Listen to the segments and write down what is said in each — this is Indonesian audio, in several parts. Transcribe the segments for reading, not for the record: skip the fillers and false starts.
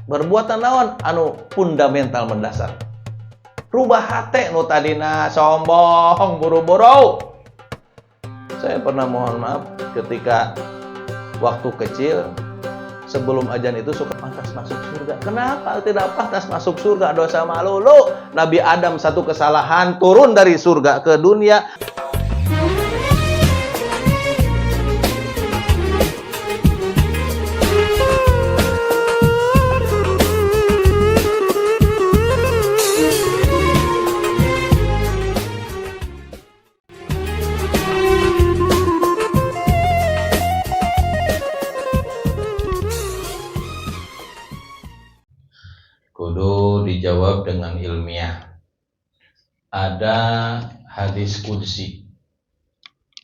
Berbuatan naon anu fundamental mendasar. Rubah hate nu tadina sombong buru-buru. Saya pernah mohon maaf ketika waktu kecil sebelum azan itu suka pantas masuk surga. Kenapa tidak pantas masuk surga? Dosa malulu. Nabi Adam satu kesalahan turun dari surga ke dunia. Kudu dijawab dengan ilmiah. Ada hadis qudsi,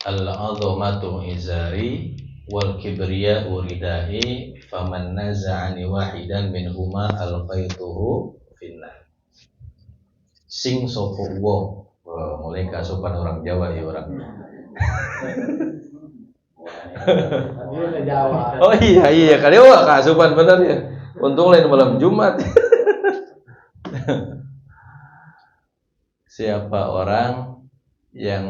al-'azamatu izari wal kibriya uridai faman naza'ani wahidan minhuma alqaituhu finnar. Sing sapa wong, mulai kasupan orang Jawa ya orang. Oh iya kali wah kasupan bener ya. Untung lain malam Jumat. Siapa orang yang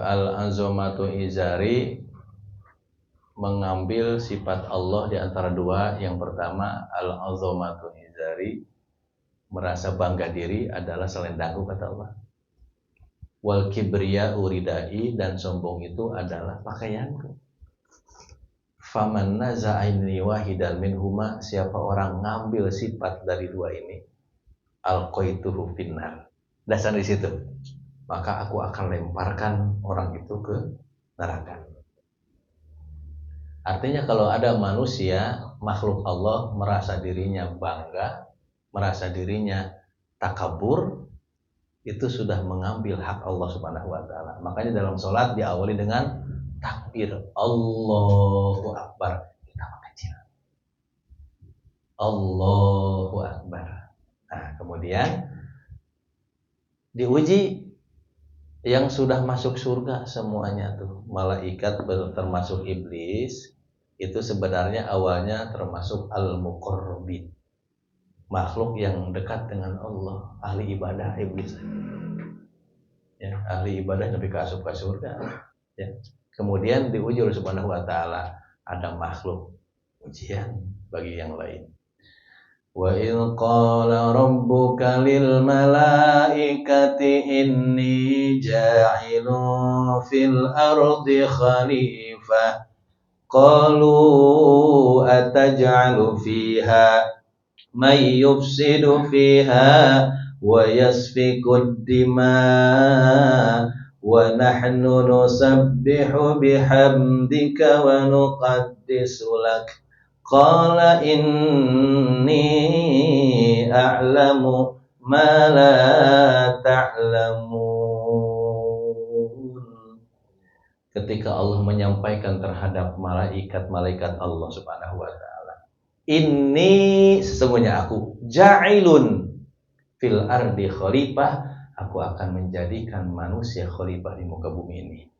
al-azamatu izari mengambil sifat Allah di antara dua. Yang pertama al-azamatu izari, merasa bangga diri adalah selendangku kata Allah. Wal kibriya uridai, dan sombong itu adalah pakaianku. Faman naza'ani wahidan minhuma, siapa orang ngambil sifat dari dua ini, alqaituhu finnar. Dasar di situ. Maka aku akan lemparkan orang itu ke neraka. Artinya kalau ada manusia, makhluk Allah merasa dirinya bangga, merasa dirinya takabur, itu sudah mengambil hak Allah Subhanahu wa taala. Makanya dalam salat diawali dengan takbir, Allahu Akbar. Kita kecil. Allahu Akbar. Nah, kemudian diuji yang sudah masuk surga semuanya tuh, malaikat termasuk iblis, itu sebenarnya awalnya termasuk al-muqarrabin, makhluk yang dekat dengan Allah, ahli ibadah iblis. Ya, ahli ibadah lebih ke surga. Ya. Kemudian diuji oleh Subhanahu wa taala, ada makhluk ujian bagi yang lain. Wa idh qala rabbuka lil malaikati inni ja'ilun fil ardi khalifah qalu ataj'alu fiha may yufsidu fiha wa yasfiku ad-dima wa nahnu nusabbihu bihamdika wa nuqaddisu lak. Qala inni a'lamu ma la ta'lamun. Ketika Allah menyampaikan terhadap malaikat-malaikat Allah Subhanahu wa taala, inni, sesungguhnya aku, ja'ilun fil ardi khalifah, aku akan menjadikan manusia khalifah di muka bumi ini.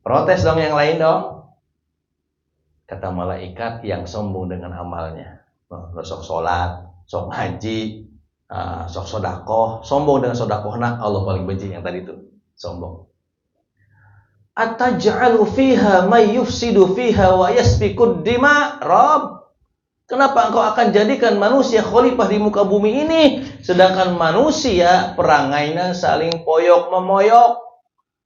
Protes dong yang lain dong. Kata malaikat yang sombong dengan amalnya, sok sholat, sok haji, sok sodakoh, sombong dengan sodakohna, Allah paling benci yang tadi itu, sombong. Ataj'alu fiha may yufsidu fiha wa yasfikud dima. Rabb, kenapa engkau akan jadikan manusia khalifah di muka bumi ini, sedangkan manusia perangainya saling poyok memoyok,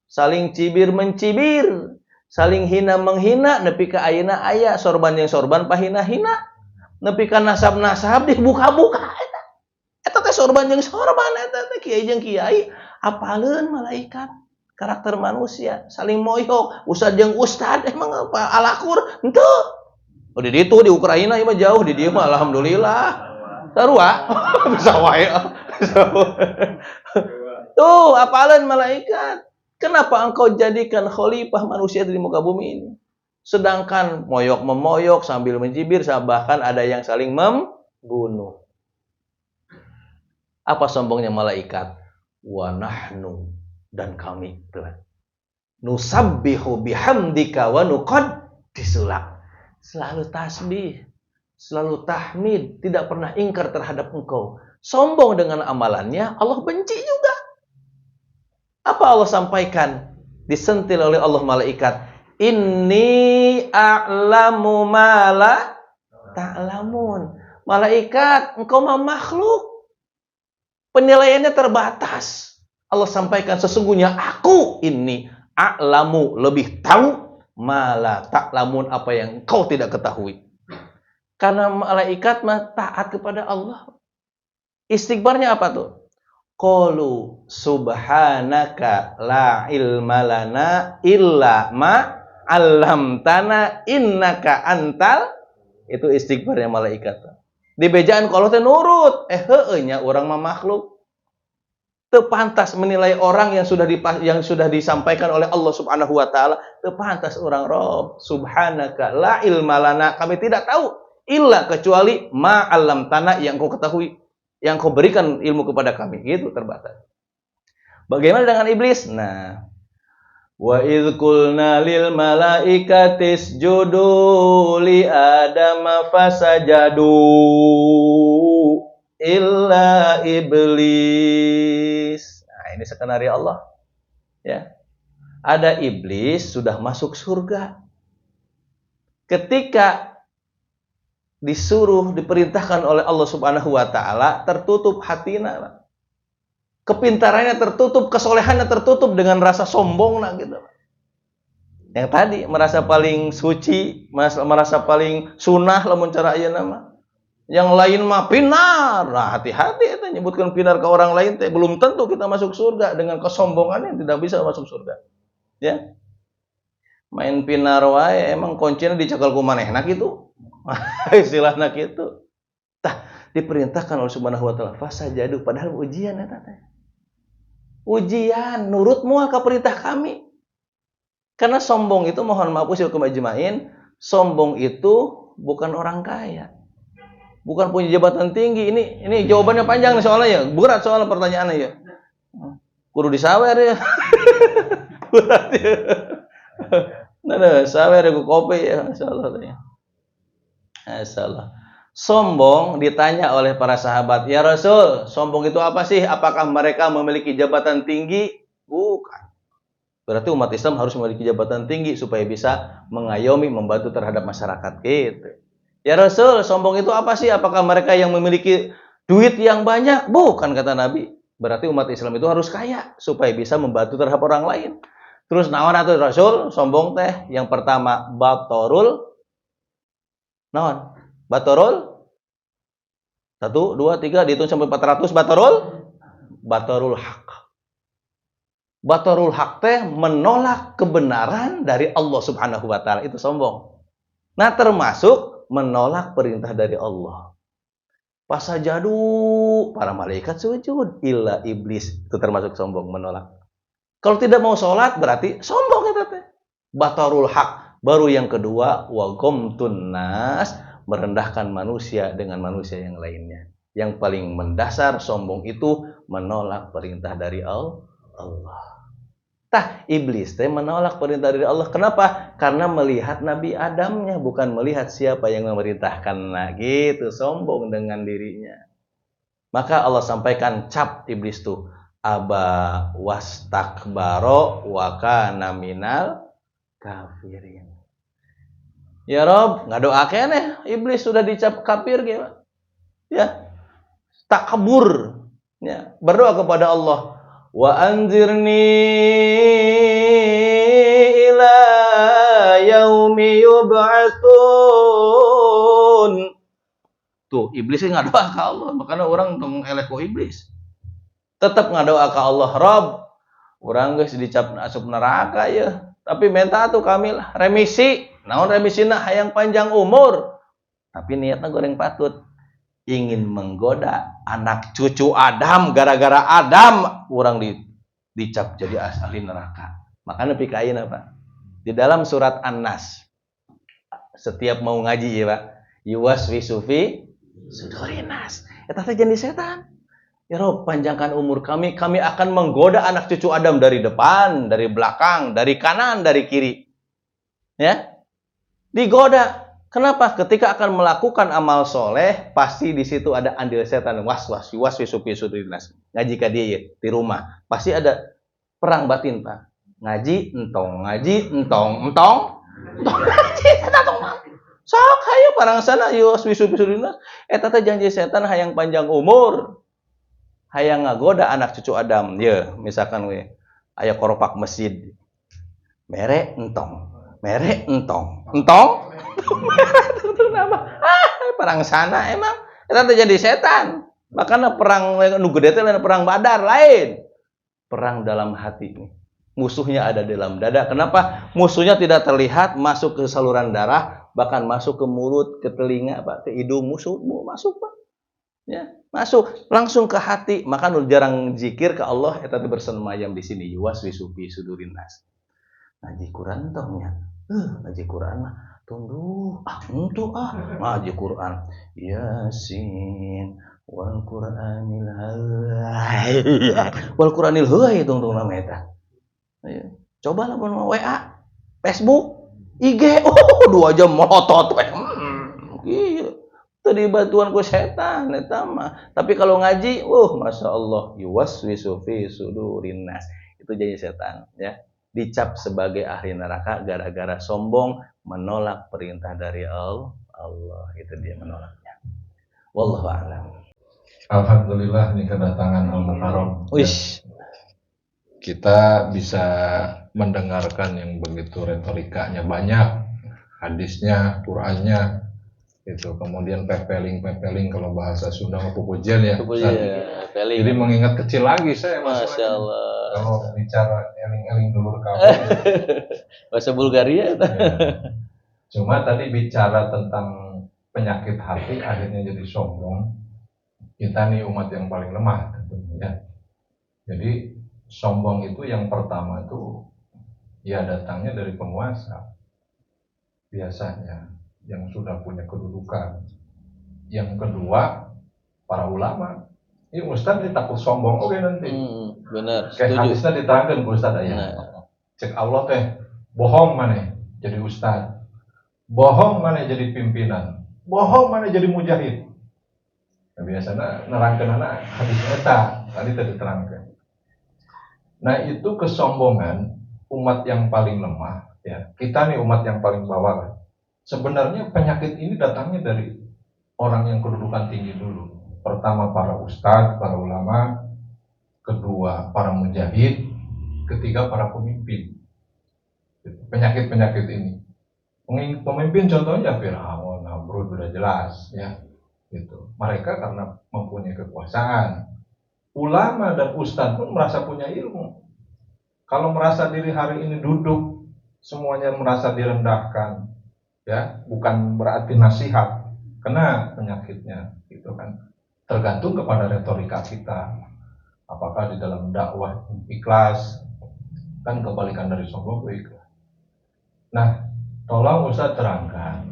saling cibir mencibir, saling hina menghina, nepi ka ayeuna aya sorban jeung sorban pahina-hina, nepi ka nasab-nasab dibuka-buka eta teh sorban jeung sorban, eta teh kiai jeung kiai apaleun malaikat karakter manusia, saling moyok, ustad jeung ustad, emang apa alakur henteu. Oh di ditu di Ukraina ieu mah jauh, di dieu mah alhamdulillah sarua bisa wae. Tuh apaleun malaikat, kenapa engkau jadikan khalifah manusia di muka bumi ini? Sedangkan moyok memoyok sambil mencibir, bahkan ada yang saling membunuh. Apa sombongnya malaikat? Wa nahnu, dan kami nusabbihu bihamdika wa nuqaddisu lak. Selalu tasbih, selalu tahmid, tidak pernah ingkar terhadap engkau. Sombong dengan amalannya, Allah benci juga. Apa Allah sampaikan? Disentil oleh Allah malaikat. Inni a'lamu ma la ta'lamun. Malaikat, engkau mah makhluk. Penilaiannya terbatas. Allah sampaikan, sesungguhnya aku ini a'lamu, lebih tahu ma la ta'lamun, apa yang engkau tidak ketahui. Karena malaikat mah taat kepada Allah. Istighfarnya apa tuh? Qalu subhanaka la ilma lana illa ma 'allamtana innaka antal. Itu istighfarnya malaikat. Di bejaan kalau teh nurut, heueuh nya urang mah makhluk. Teu pantas menilai orang yang sudah disampaikan oleh Allah Subhanahu wa taala, teu pantas orang Rob. Subhanaka la ilma lana, kami tidak tahu illa kecuali ma 'allamtana, yang kau ketahui, yang kau berikan ilmu kepada kami, gitu, terbatas. Bagaimana dengan iblis? Nah, wa idz qulna lil malaikati isjudu li adama fasajadu illa iblis. Nah, ini skenario Allah. Ya. Ada iblis sudah masuk surga. Ketika diperintahkan oleh Allah Subhanahu wa taala, tertutup hatina. Kepintarannya tertutup, kesolehannya tertutup dengan rasa sombong gitu. Yang tadi merasa paling suci, merasa paling sunnah lamun cara ayeuna mah. Yang lain mah pinar. Nah, hati-hati eta nyebutkan pinar ke orang lain teh belum tentu kita masuk surga. Dengan kesombongan yang tidak bisa masuk surga. Ya. Main pinar wae emang kuncinya dicekel ku manehna kitu. Istilahna kitu. Tah, diperintahkan oleh Subhanahu wa taala fasajadu, padahal ujian eta teh. Ujian nurut moal ka perintah kami. Karena sombong itu, mohon maaf usil kemajmain, sombong itu bukan orang kaya. Bukan punya jabatan tinggi. Ini jawabannya panjang nih soalnya ya. Berat soalnya pertanyaannya ya. Kudu disawer ya. Berat ya. Nah, sawer ku kopi ya, masyaallah ya. Masyaallah. Sombong ditanya oleh para sahabat, "Ya Rasul, sombong itu apa sih? Apakah mereka memiliki jabatan tinggi?" Bukan. Berarti umat Islam harus memiliki jabatan tinggi supaya bisa mengayomi, membantu terhadap masyarakat gitu. "Ya Rasul, sombong itu apa sih? Apakah mereka yang memiliki duit yang banyak?" Bukan, kata Nabi. Berarti umat Islam itu harus kaya supaya bisa membantu terhadap orang lain. Terus naon atuh Rasul? Sombong teh yang pertama batorul. Naon? Batorul? 1, 2, 3 dihitung sampai 400. Batorul haq. Batorul haq teh menolak kebenaran dari Allah Subhanahu wa taala, itu sombong. Nah, termasuk menolak perintah dari Allah. Fasajadu, para malaikat sujud, illa iblis, itu termasuk sombong, menolak. Kalau tidak mau sholat berarti sombong itu teh. Batorul haq. Baru yang kedua, wa ghamtun nas, merendahkan manusia dengan manusia yang lainnya. Yang paling mendasar sombong itu menolak perintah dari Allah. Tah, iblis teh menolak perintah dari Allah. Kenapa? Karena melihat Nabi Adamnya, bukan melihat siapa yang memerintahkan. Nah, gitu, sombong dengan dirinya. Maka Allah sampaikan cap iblis tuh, aba wastakbaro wa kana minal kafirin. Ya Rob, ngadoakeun iblis sudah dicap kafir gitu. Ya. Takabur. Ya, berdoa kepada Allah, wa anzirni ila yaumi yub'atsun. Tuh, iblis ngadoa ke Allah, makanya orang tong eleh ku iblis. Tetap ngadoa ke Allah, Rob, urang geus dicap asup neraka ya. Tapi minta tuh kami lah remisi. Naon remisina? Hayang panjang umur. Tapi niatna goreng patut. Ingin menggoda anak cucu Adam, gara-gara Adam urang dicap jadi ahli neraka. Makanya pikain apa? Di dalam surat An-Nas. Setiap mau ngaji ya, Pak. Yuwaswisu fi sudurinas. Eta teh jadi setan. Ya Rob, panjangkan umur kami akan menggoda anak cucu Adam dari depan, dari belakang, dari kanan, dari kiri. Ya. Digoda. Kenapa? Ketika akan melakukan amal soleh, pasti di situ ada andil setan. Was wisupi nas. Ngaji ka dia di rumah. Pasti ada perang batin, Pak. Ngaji entong, entong ngaji entong. Sok hayu parang sana was wisupi nas. Eta teh janji setan hayang panjang umur. Hayang ngagoda anak cucu Adam. Ya, misalkan we aya koropak masjid. Mere entong. Entong. Perang sana emang kita terjadi setan. Makanya perang nu gede teh perang Badar lain. Perang dalam hati. Musuhnya ada dalam dada. Kenapa? Musuhnya tidak terlihat, masuk ke saluran darah, bahkan masuk ke mulut, ke telinga, Pak, ke hidung musuh masuk, Pak. Ya, masuk langsung ke hati. Maka nu jarang zikir ke Allah eta teh bersemayam di sini yuwaswisu fi sudurin nas. Ngaji Quran tongnya. Ngaji Quran mah tunggu ngaji Quran Yasin wal Qur'anil hayy tunggu nama eta. Coba lah pun WA, Facebook, IG, 2 jam melotot. Iya. Tadi bantuan ku setan eta mah. Tapi kalau ngaji, Masya Allah, yuwaswisu fi sudurin nas. Itu jadi setan, ya. Dicap sebagai ahli neraka gara-gara sombong menolak perintah dari Allah. Itu dia menolaknya. Wallahu a'lam. Alhamdulillah ini kedatangan Al-Muharram. Wish. Kita bisa mendengarkan yang begitu retorikanya banyak, hadisnya, Qur'annya, itu kemudian pepeling kalau bahasa Sunda pupujian ya. Pepeling. Jadi mengingat kecil lagi saya. Masya Allah. Kalau bicara eling-eling dulur kamu. Bahasa Bulgaria. Ya. Cuma tadi bicara tentang penyakit hati akhirnya jadi sombong. Kita nih umat yang paling lemah tentunya. Jadi sombong itu yang pertama itu ya datangnya dari penguasa. Biasanya yang sudah punya kedudukan. Yang kedua para ulama. Ini Ustaz takut sombong oke nanti. Benar. Kayak hadisnya diterangkan Ustaz aya. Cek Allah teh bohong mana jadi Ustaz. Bohong mana jadi pimpinan. Bohong mana jadi mujahid. Nah, biasanya nerangkeun anak hadis eta tadi diterangkan. Nah, itu kesombongan umat yang paling lemah ya. Kita nih umat yang paling bawah. Sebenarnya penyakit ini datangnya dari orang yang kedudukan tinggi dulu. Pertama para ustadz, para ulama, kedua para mujahid, ketiga para pemimpin. Penyakit-penyakit ini. Pemimpin contohnya Fir'aun, Namrud sudah jelas ya. Gitu. Mereka karena mempunyai kekuasaan. Ulama dan ustadz pun merasa punya ilmu. Kalau merasa diri hari ini duduk, semuanya merasa direndahkan, ya, bukan berarti nasihat, kena penyakitnya, gitu kan. Tergantung kepada retorika kita. Apakah di dalam dakwah ikhlas, kan kebalikan dari sombong ikhlas. Nah, tolong Ustaz terangkan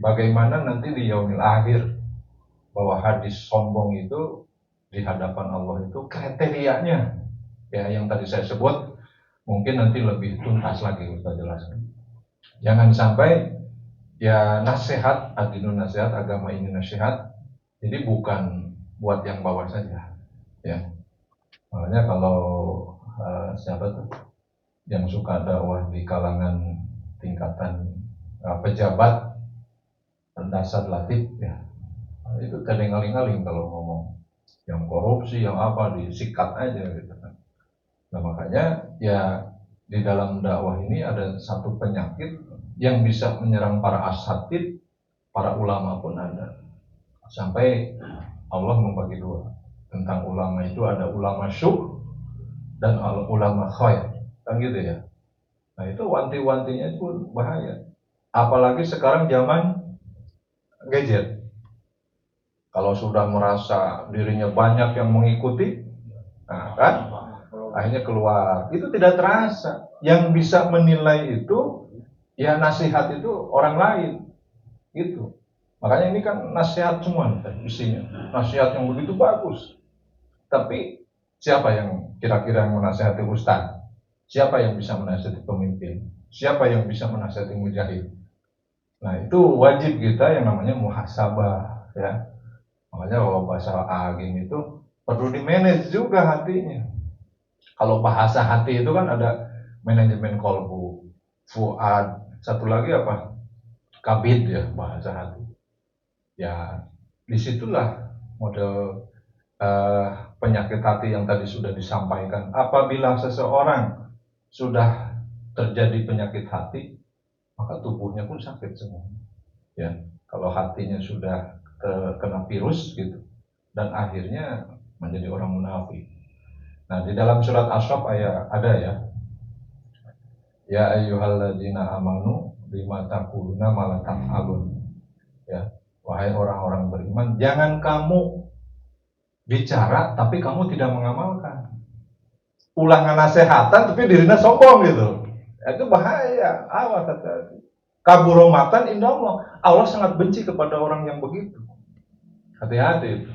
bagaimana nanti di yaumil akhir bahwa hadis sombong itu di hadapan Allah itu kriterianya, ya yang tadi saya sebut, mungkin nanti lebih tuntas lagi Ustaz jelaskan. Jangan sampai ya nasihat, adinun nasihat, agama ini nasihat, jadi bukan buat yang bawah saja, ya. Makanya kalau siapa tuh yang suka dakwah di kalangan tingkatan pejabat pendasar latif, ya itu kadang-kadang kalau ngomong yang korupsi, yang apa disikat aja gitu kan. Nah makanya ya di dalam dakwah ini ada satu penyakit yang bisa menyerang para asatid, para ulama pun ada. Sampai Allah membagi dua. Tentang ulama itu ada ulama syuh dan ulama khair. Kan gitu ya. Nah itu wanti-wantinya itu bahaya. Apalagi sekarang zaman gadget. Kalau sudah merasa dirinya banyak yang mengikuti, nah kan akhirnya keluar. Itu tidak terasa. Yang bisa menilai itu ya nasihat itu orang lain. Gitu. Makanya ini kan nasihat semua isinya. Nasihat yang begitu bagus. Tapi siapa yang kira-kira yang menasihati ustaz? Siapa yang bisa menasihati pemimpin? Siapa yang bisa menasihati mujahid? Nah, itu wajib kita yang namanya muhasabah, ya. Makanya kalau bahasa agim itu perlu di-manage juga hatinya. Kalau bahasa hati itu kan ada manajemen kolbu, fuad, satu lagi apa? Kabid ya, bahasa hati. Ya, disitulah model penyakit hati yang tadi sudah disampaikan. Apabila seseorang sudah terjadi penyakit hati, maka tubuhnya pun sakit semua. Ya, kalau hatinya sudah kena virus gitu, dan akhirnya menjadi orang munafik. Nah, di dalam surat Asy-Syaff ada ya ayyuhalladzina amanu lima taquluna ma la taf'alun. Ya, wahai orang-orang beriman, jangan kamu bicara tapi kamu tidak mengamalkan. Ulangan nasihatan tapi dirinya sombong gitu. Itu bahaya. Awas hati-hati. Kaburomatan indah Allah sangat benci kepada orang yang begitu. Hati-hati.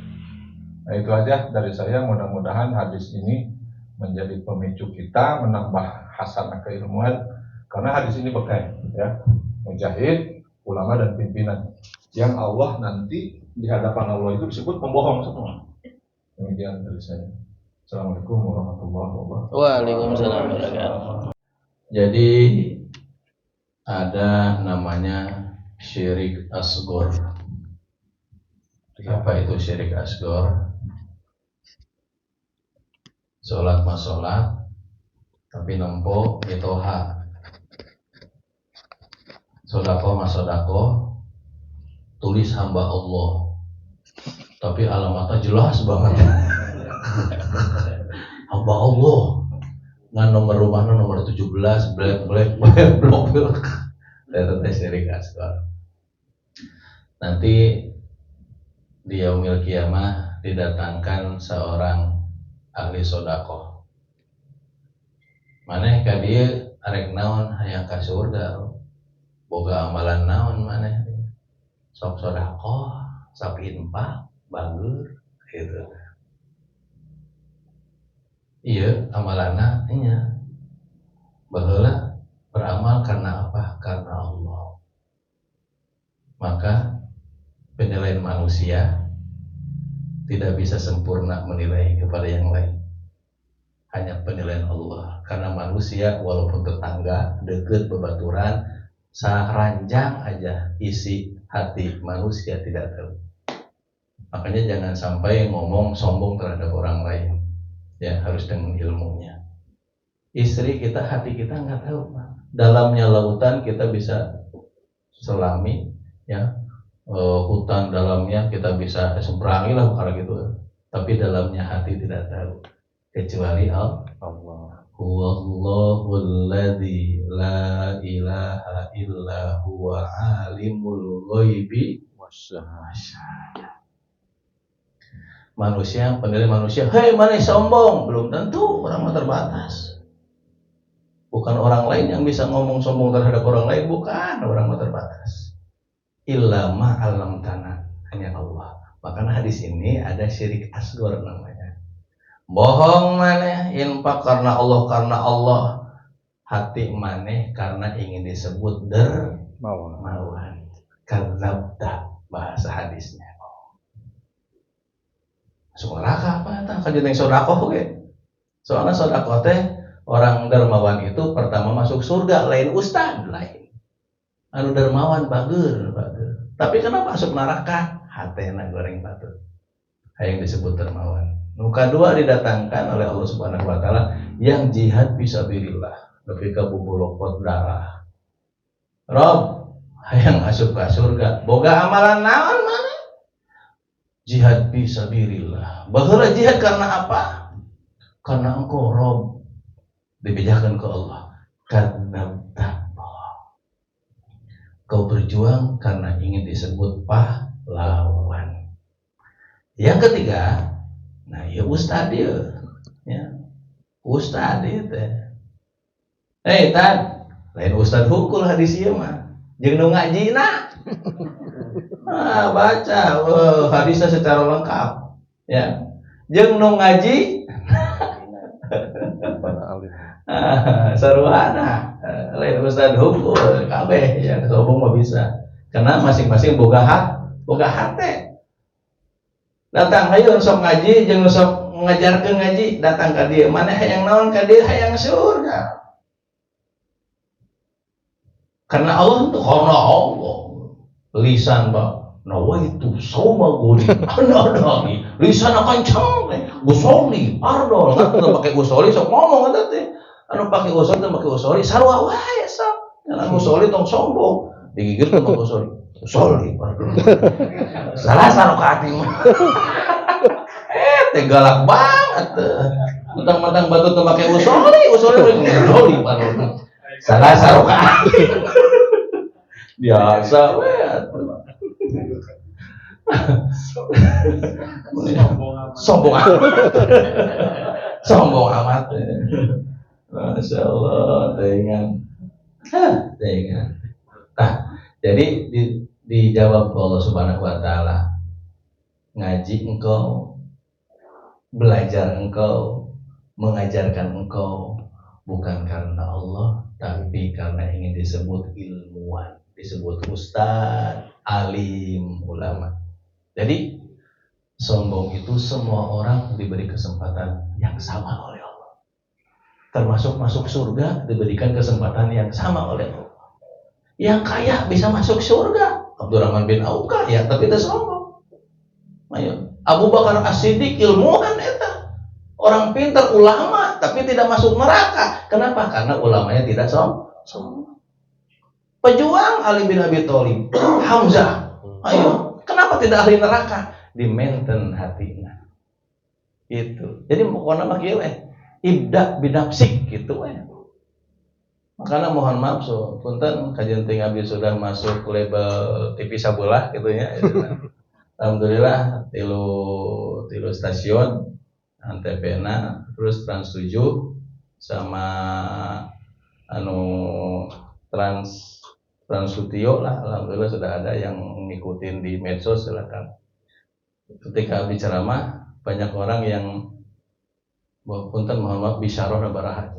Nah, itu aja dari saya. Mudah-mudahan hadis ini menjadi pemicu kita menambah hasanah keilmuan, karena hadis ini berkait ya, mujahid, ulama dan pimpinan yang Allah nanti di hadapan Allah itu disebut pembohong semua. Demikian dari saya. Assalamualaikum warahmatullahi wabarakatuh. Waalaikumsalam warahmatullahi wabarakatuh. Jadi ada namanya syirik asghar. Apa itu syirik asghar? Sholat mas sholat, tapi nempo mitoha. Sodako mas sodako, tulis hamba Allah, tapi alamatnya jelas banget. Hamba Allah, ngan nomor rumahnya nomor 17, blok. Itu syirik asghar. Nanti di yaumil kiamah didatangkan seorang ahli sodako. Maneh ka dieu arek naon hayang ka surga, boga amalan naon maneh sok sodako, sok infak, bagur gitu. Iya amalanna nya baheula beramal karena apa? Karena Allah. Maka penilaian manusia tidak bisa sempurna menilai kepada yang lain. Hanya penilaian Allah. Karena manusia walaupun tetangga, dekat, bebaturan, saranjang aja isi hati manusia tidak tahu. Makanya jangan sampai ngomong sombong terhadap orang lain. Ya, harus dengan ilmunya. Istri kita, hati kita nggak tahu. Dalamnya lautan kita bisa selami, ya. Hutan dalamnya kita bisa seberangi lah kalau gitu, tapi dalamnya hati tidak tahu kecuali Allah. Huwallahul ladzi la ilaha illa huwa alimul ghaibi wasyahada. Manusia, penilai manusia, hei mana sombong, belum tentu, orang terbatas. Bukan orang lain yang bisa ngomong sombong terhadap orang lain, bukan, orang terbatas. Illa ma'alam tanah, hanya Allah. Makanya hadis ini ada syirik asghar namanya. Bohong maneh, infak karena Allah, hati maneh karena ingin disebut dermawan. Kadzabta bahasa hadisnya. Suraka apa eta? Kajeneng sedekah ge. Soalnya sedekah teh orang dermawan itu pertama masuk surga, lain ustad lain. Anu dermawan bager. Tapi kenapa masuk neraka? Hatena goreng batu. Hayang disebut dermawan. Nu kadua didatangkan oleh Allah Subhanahu wa taala yang jihad fisabilillah, nepi ka bubulokot darah. Rob, hayang asup ka surga, boga amalan naon maneh? Jihad fisabilillah. Baheula jihad karena apa? Karena engkau Rob dibejakan ke Allah. Karena kau berjuang karena ingin disebut pahlawan. Yang ketiga, nah ya ustad dia, ya ustad itu. Hei Tad, lain ustad hukul hadis ieu mah, jeung nu ngajina. Baca hadisnya secara lengkap, ya. Jeung nu ngaji, saruana. Lain ustad hukum kabeh ya sombong mah bisa. Karena masing-masing boga hati. Datang hayu sok ngaji jeung sok ngajarkeun ngaji, datang ka dieu maneh hayang naon ka dieu hayang surga. Karena Allah itu karena Allah lisan ba nawaitu soma guri anadani lisan kancang usoli ardol nggak pakai usoli sok ngomong eta teh anu pakai usoli teh pakai usoli sarua wae sok anu usoli tong sombong digigir teh pakai usoli ardol salah rakaat mah teh galak banget mentang-mentang batu teh pakai usoli ardol salah rakaat biasa we sombong amat Masya Allah dengan jadi dijawab Allah Subhanahu wa Ta'ala, ngaji engkau, belajar engkau, mengajarkan engkau bukan karena Allah, tapi karena ingin disebut ilmuwan, disebut ustaz, alim, ulama. Jadi sombong itu semua orang diberi kesempatan yang sama oleh Allah. Termasuk masuk surga diberikan kesempatan yang sama oleh Allah. Yang kaya bisa masuk surga. Abdurrahman bin Auf kaya tapi tidak sombong. Ayo, Abu Bakar As-Siddiq ilmuwan eta. Orang pintar ulama tapi tidak masuk neraka. Kenapa? Karena ulamanya tidak sombong. Pejuang Ali bin Abi Thalib, Hamzah. Ayo, kenapa tidak ahli neraka? Di maintain hatinya. Itu. Jadi pokoknya mah kieu ibda binafsik gitu we. Makanya mohon maaf punten kajian ting abdi sudah masuk label TV Sabulah gitu ya. Alhamdulillah tilu stasiun Antv-na terus Trans 7 sama Trans Studio lah, alhamdulillah sudah ada yang ngikutin di medsos. Silakan. Ketika abdi ceramah banyak orang yang punten mohon maaf bisyarah baraha.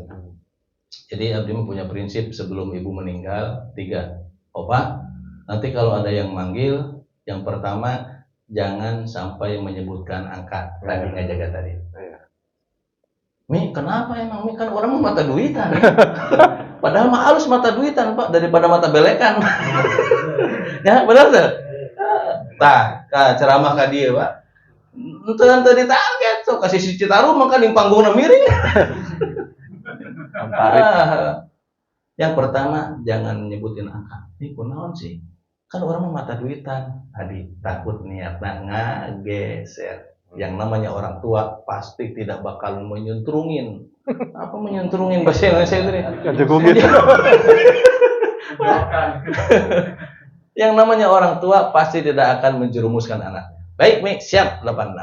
Jadi abdi punya prinsip sebelum ibu meninggal 3. Opa, nanti kalau ada yang manggil, yang pertama jangan sampai menyebutkan angka tadi ngajaga tadi. Mi, kenapa emang Mi kan orang mata duitan. Padahal mah halus mata duitan Pak daripada mata belekan. Ya benar tuh. Tah, ceramah ka dieu Pak. Teu ditarget so kasih si Citarum maka di panggungna miring. Yang pertama jangan nyebutin angka. Ini kunaon sih? Kan orang mah mata duitan. Adi takut niatna ngageser. Yang namanya orang tua pasti tidak bakal menyentrungin. Apa menyentrungin bahasa Indonesia itu nih? Yang namanya orang tua pasti tidak akan menjerumuskan anaknya. Baik, Mi, siap 86.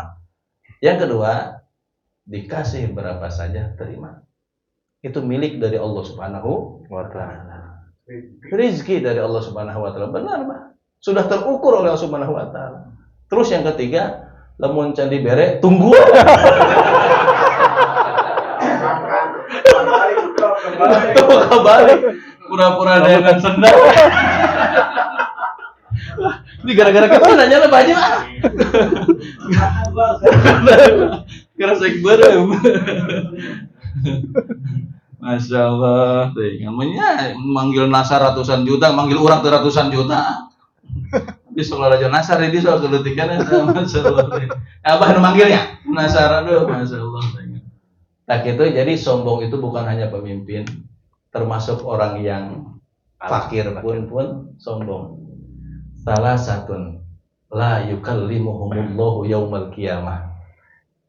Yang kedua, dikasih berapa saja terima. Itu milik dari Allah Subhanahu wa Ta'ala. Rizki dari Allah Subhanahu wa Ta'ala. Benar, Pak. Sudah terukur oleh Allah Subhanahu wa Ta'ala. Terus yang ketiga, lamun can dibere tunggu. Kembali pura-pura dengan sendal. Ini gara-gara kita nanya lah Pak Haji Pak. Gara sekberem. Masya Allah, namanya manggil nasar ratusan juta, manggil orang ratusan juta. Di sekolah Raja Nasar ini soal kelutikan Masya Allah. Abah manggilnya nasar, aduh Masya Allah. Nah gitu, jadi sombong itu bukan hanya pemimpin, termasuk orang yang fakir pun sombong. Salah satu la yukallimuhumullahu yaumal qiyamah.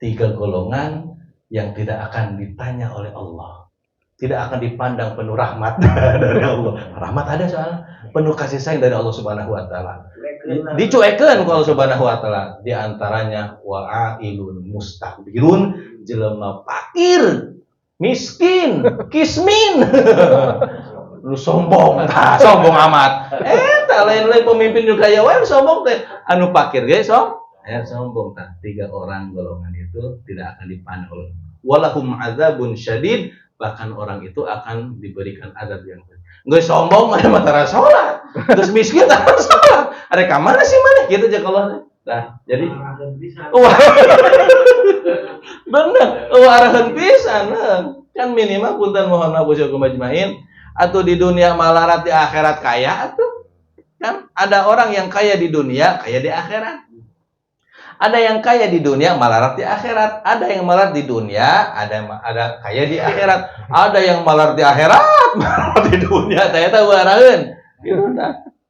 3 golongan yang tidak akan ditanya oleh Allah. Tidak akan dipandang penuh rahmat dari Allah. Rahmat ada soalnya, penuh kasih sayang dari Allah Subhanahu wa Ta'ala. Dicuekeun ku Allah Subhanahu wa Ta'ala. Di antaranya wa'ailun mustakbirun, jelema fakir, miskin, kismin. Lu sombong, sombong amat. Lain-lain pemimpin juga ya wae sombong teh. Anu fakir ge sombong tah. 3 orang golongan itu tidak akan dipandang oleh. Walahum adzabun syadid, bahkan orang itu akan diberikan azab yang berat. Geus sombong mah tara salat. Geus miskin tara salat. Ada ka mana sih maneh gitu aja kalau. Nah, jadi wah. Bener, arahan pisan. Kan minimal punten mohon maaf majmain atau di dunia malarat di akhirat kaya atuh. Kan ada orang yang kaya di dunia, kaya di akhirat. Ada yang kaya di dunia, malarat di akhirat. Ada yang malarat di dunia, ada kaya di akhirat. Ada yang malarat di akhirat, malarat di dunia. Saya tahu araheun.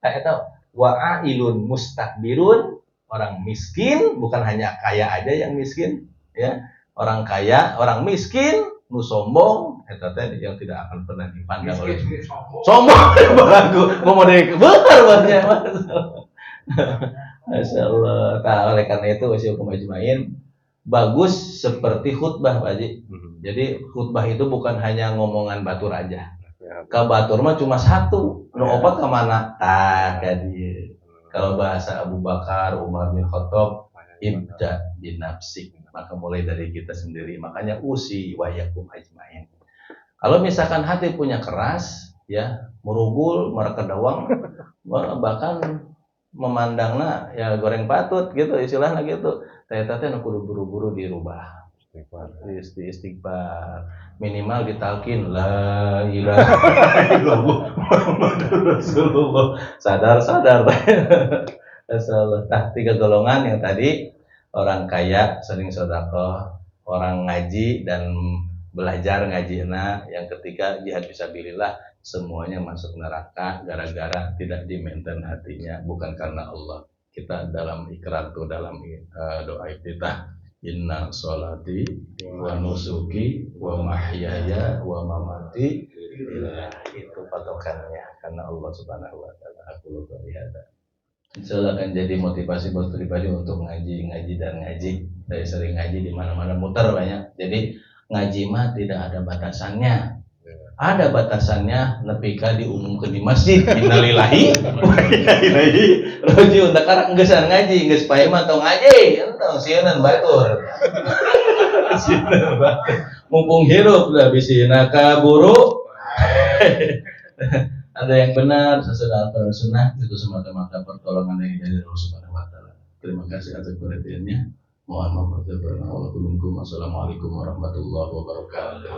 Saya tahu. Wa'ailun mustakbirun, orang miskin bukan hanya kaya aja yang miskin, ya. Orang kaya, orang miskin, nu sombong, eta teh yang tidak akan pernah dipandang oleh sombong. Baragu, mau dari bener banyak. Masya Allah. Nah, oleh karena itu wasyukum ajmain bagus seperti khutbah Pak Haji. Jadi khutbah itu bukan hanya ngomongan batur aja. Ka batur mah cuma satu. Nu opat ke mana? Tah ka dieu. Kalau bahasa Abu Bakar Umar bin Khattab, ibda bin nafsik. Maka mulai dari kita sendiri. Makanya usi wa yakum ajmain. Kalau misalkan hati punya keras, ya merugul, merekedawang, bahkan memandangna ya goreng patut gitu istilahnya gitu. Ternyata teh kudu buru-buru dirubah. Istighfar. Minimal ditalkin la ilaha illallah Muhammadur Rasulullah. Sadar. Masyaallah. Nah, 3 golongan yang tadi, orang kaya sering sedekah, orang ngaji dan belajar ngajina, yang ketiga jihad fisabilillah, semuanya masuk neraka gara-gara tidak di-maintain hatinya, bukan karena Allah. Kita dalam ikrar tuh, dalam doa kita, inna sholati wa nusuki wa mahyaya wa mamati itu patokannya karena Allah Subhanahu wa taala. Aku lupa lihat. Insyaallah akan jadi motivasi buat pribadi untuk ngaji. Dari sering ngaji di mana-mana, muter banyak. Jadi ngaji mah tidak ada batasannya. Ada batasannya nepika diumumkeun di masjid. Innalillahi wa inna ilaihi raji'un. Da karang geusaan ngaji, geus pae mah tong ngaji, entong sieun batur. Sieun batur. Mumpung hirup da bisina kaburu. Ada yang benar sesudah Al-Quran Sunnah, itu semata-mata pertolongan dari Allah Subhanahu wa taala. Terima kasih atas perhatiannya. Mohon maaf. Wassalamualaikum warahmatullahi wabarakatuh.